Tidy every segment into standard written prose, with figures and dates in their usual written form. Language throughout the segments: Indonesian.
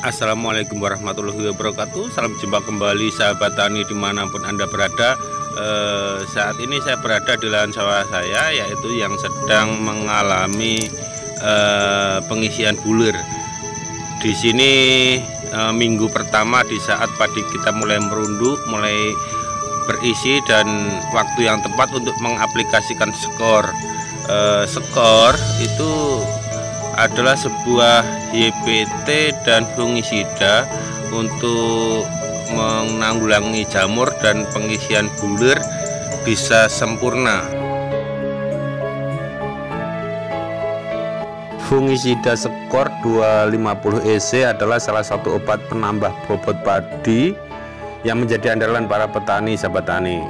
Assalamualaikum warahmatullahi wabarakatuh. Salam jumpa kembali sahabat tani dimanapun Anda berada. Saat ini saya berada di lahan sawah saya, yaitu yang sedang mengalami pengisian bulir. Di sini minggu pertama di saat padi kita mulai merunduk, mulai berisi, dan waktu yang tepat untuk mengaplikasikan skor. Skor itu adalah sebuah YPT dan fungisida untuk menanggulangi jamur dan pengisian bulir bisa sempurna. Fungisida skor 250 EC adalah salah satu obat penambah bobot padi yang menjadi andalan para petani sahabat tani.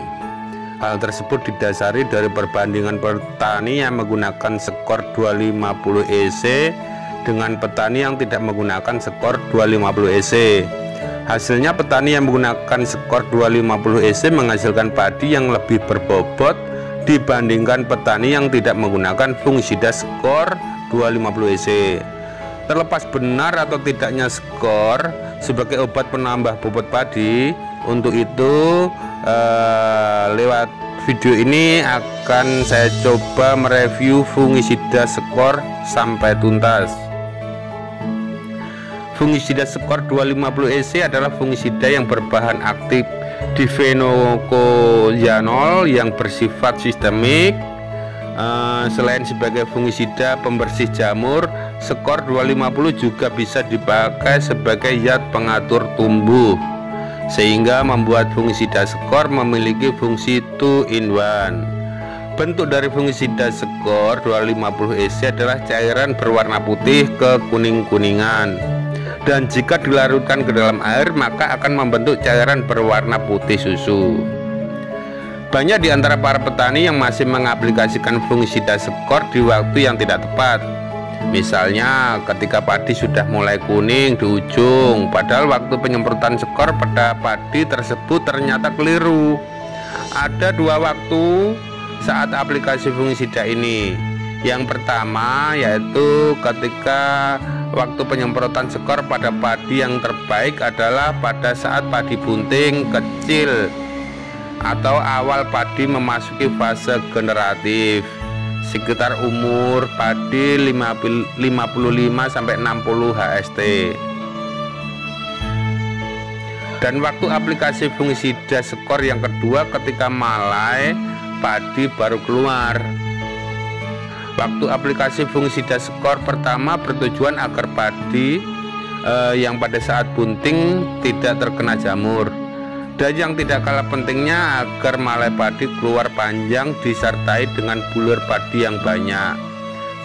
Hal tersebut didasari dari perbandingan petani yang menggunakan skor 250 EC dengan petani yang tidak menggunakan skor 250 EC. Hasilnya petani yang menggunakan skor 250 EC menghasilkan padi yang lebih berbobot dibandingkan petani yang tidak menggunakan fungisida skor 250 EC. Terlepas benar atau tidaknya skor sebagai obat penambah bobot padi, untuk itu lewat video ini akan saya coba mereview fungisida skor sampai tuntas. Fungisida skor 250 EC adalah fungisida yang berbahan aktif difenokoyanol yang bersifat sistemik. Selain sebagai fungisida pembersih jamur, skor 250 juga bisa dipakai sebagai zat pengatur tumbuh, sehingga membuat fungisida skor memiliki fungsi 2 in 1. Bentuk dari fungisida skor 250 EC adalah cairan berwarna putih ke kuning-kuningan, dan jika dilarutkan ke dalam air maka akan membentuk cairan berwarna putih susu. Banyak di antara para petani yang masih mengaplikasikan fungisida skor di waktu yang tidak tepat. Misalnya ketika padi sudah mulai kuning di ujung, padahal waktu penyemprotan skor pada padi tersebut ternyata keliru. Ada dua waktu saat aplikasi fungisida ini. Yang pertama yaitu ketika waktu penyemprotan skor pada padi yang terbaik adalah pada saat padi bunting kecil atau awal padi memasuki fase generatif, sekitar umur padi 55 sampai 60 HST. Dan waktu aplikasi fungisida skor yang kedua ketika malai padi baru keluar. Waktu aplikasi fungisida skor pertama bertujuan agar padi yang pada saat bunting tidak terkena jamur, dan yang tidak kalah pentingnya agar malai padi keluar panjang disertai dengan bulir padi yang banyak.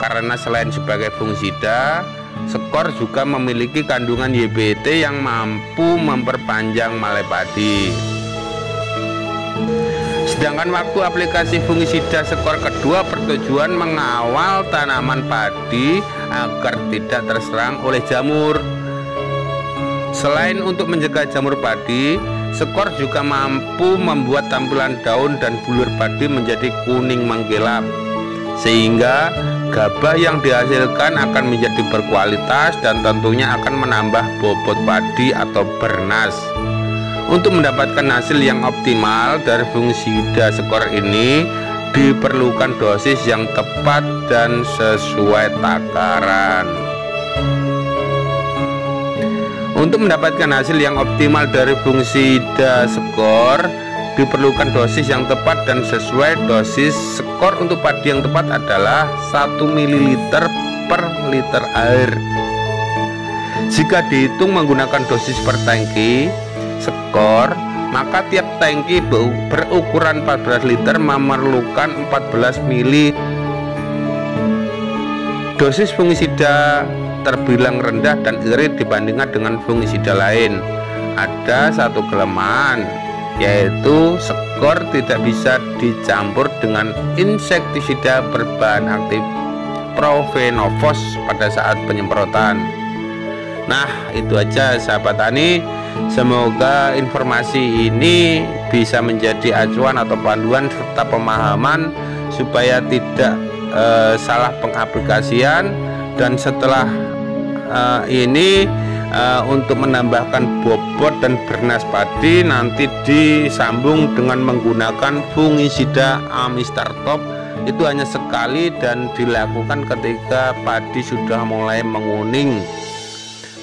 Karena selain sebagai fungisida, skor juga memiliki kandungan YPT yang mampu memperpanjang malai padi. Sedangkan waktu aplikasi fungisida skor kedua bertujuan mengawal tanaman padi agar tidak terserang oleh jamur. Selain untuk mencegah jamur padi, skor juga mampu membuat tampilan daun dan bulir padi menjadi kuning mengkilap, sehingga gabah yang dihasilkan akan menjadi berkualitas dan tentunya akan menambah bobot padi atau bernas. Untuk mendapatkan hasil yang optimal dari fungisida skor ini diperlukan dosis yang tepat dan sesuai takaran. Untuk mendapatkan hasil yang optimal dari fungisida skor diperlukan dosis yang tepat dan sesuai. Dosis skor untuk padi yang tepat adalah 1 ml per liter air. Jika dihitung menggunakan dosis per tangki skor, maka tiap tangki berukuran 14 liter memerlukan 14 ml. Dosis fungisida terbilang rendah dan irit dibandingkan dengan fungisida lain. Ada satu kelemahan, yaitu skor tidak bisa dicampur dengan insektisida berbahan aktif profenofos pada saat penyemprotan. Nah, itu aja sahabat tani. Semoga informasi ini bisa menjadi acuan atau panduan serta pemahaman supaya tidak salah pengaplikasian Dan setelah ini untuk menambahkan bobot dan bernas padi nanti disambung dengan menggunakan fungisida Amistar Top. Itu hanya sekali dan dilakukan ketika padi sudah mulai menguning.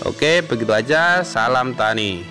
Oke, begitu aja. Salam tani.